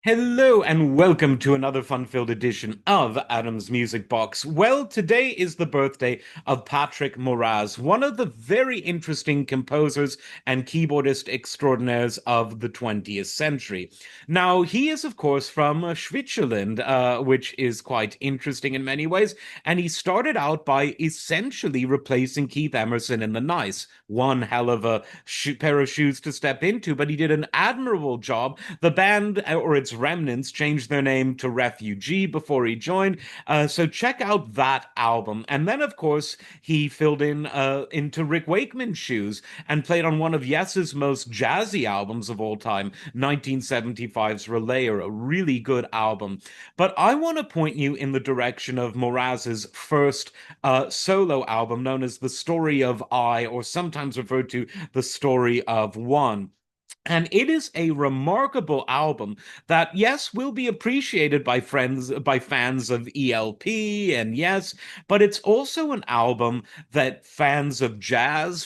Hello and welcome to another fun-filled edition of Adam's Music Box. Well, today is the birthday of Patrick Moraz, one of the very interesting composers and keyboardist extraordinaires of the 20th century. Now, he is, of course, from Switzerland, which is quite interesting in many ways, and he started out by essentially replacing Keith Emerson in the Nice. One hell of a pair of shoes to step into, but he did an admirable job. The band, or its remnants, changed their name to Refugee before he joined. So check out that album. And then, of course, he filled in into Rick Wakeman's shoes and played on one of Yes's most jazzy albums of all time, 1975's Relayer, a really good album. But I want to point you in the direction of Moraz's first solo album, known as The Story of I, or sometimes referred to The Story of One. And it is a remarkable album that, yes, will be appreciated by fans of ELP, and yes, but it's also an album that fans of jazz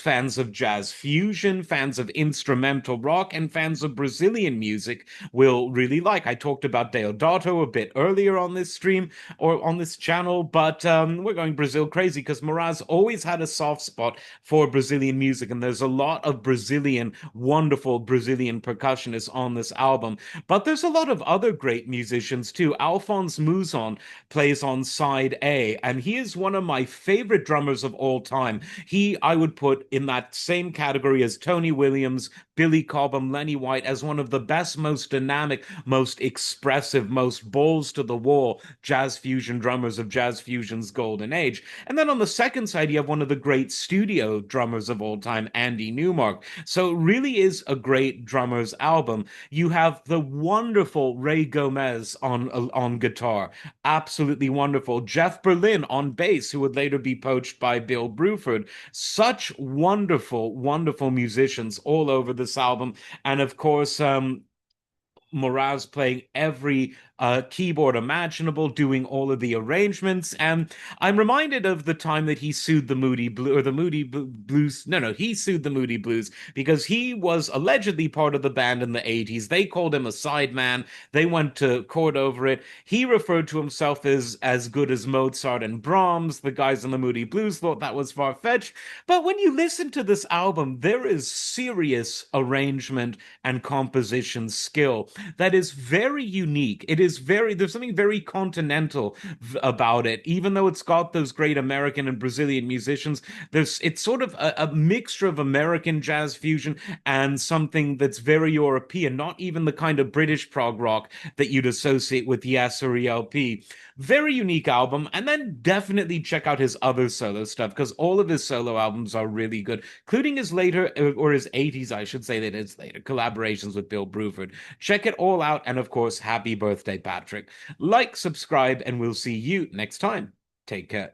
fusion, fans of instrumental rock, and fans of Brazilian music will really like. I talked about Deodato a bit earlier on this stream or on this channel, but we're going Brazil crazy because Moraz always had a soft spot for Brazilian music, and there's a lot of wonderful Brazilian percussionists on this album. But there's a lot of other great musicians too. Alphonse Mouzon plays on side A, and he is one of my favorite drummers of all time. I would put in that same category as Tony Williams, Billy Cobham, Lenny White, as one of the best, most dynamic, most expressive, most balls to the wall jazz fusion drummers of jazz fusion's golden age. And then on the second side, you have one of the great studio drummers of all time, Andy Newmark. So it really is a great drummers album. You have the wonderful Ray Gomez on guitar, absolutely wonderful. Jeff Berlin on bass, who would later be poached by Bill Bruford. Such wonderful, wonderful musicians all over this album, and of course, Moraz playing every keyboard imaginable, doing all of the arrangements. And I'm reminded of the time that he sued the Moody Blue or the Blues. No, he sued the Moody Blues because he was allegedly part of the band in the 80s. They called him a sideman. They went to court over it. He referred to himself as good as Mozart and Brahms. The guys in the Moody Blues thought that was far-fetched. But when you listen to this album, there is serious arrangement and composition skill that is very unique. There's something very continental about it. Even though it's got those great American and Brazilian musicians, it's sort of a mixture of American jazz fusion and something that's very European, not even the kind of British prog rock that you'd associate with Yes or ELP. Very unique album. And then definitely check out his other solo stuff because all of his solo albums are really good, including his later, or his 80s, I should say that it's later, collaborations with Bill Bruford. Check it all out. And of course, happy birthday, Patrick. Like, subscribe, and we'll see you next time. Take care.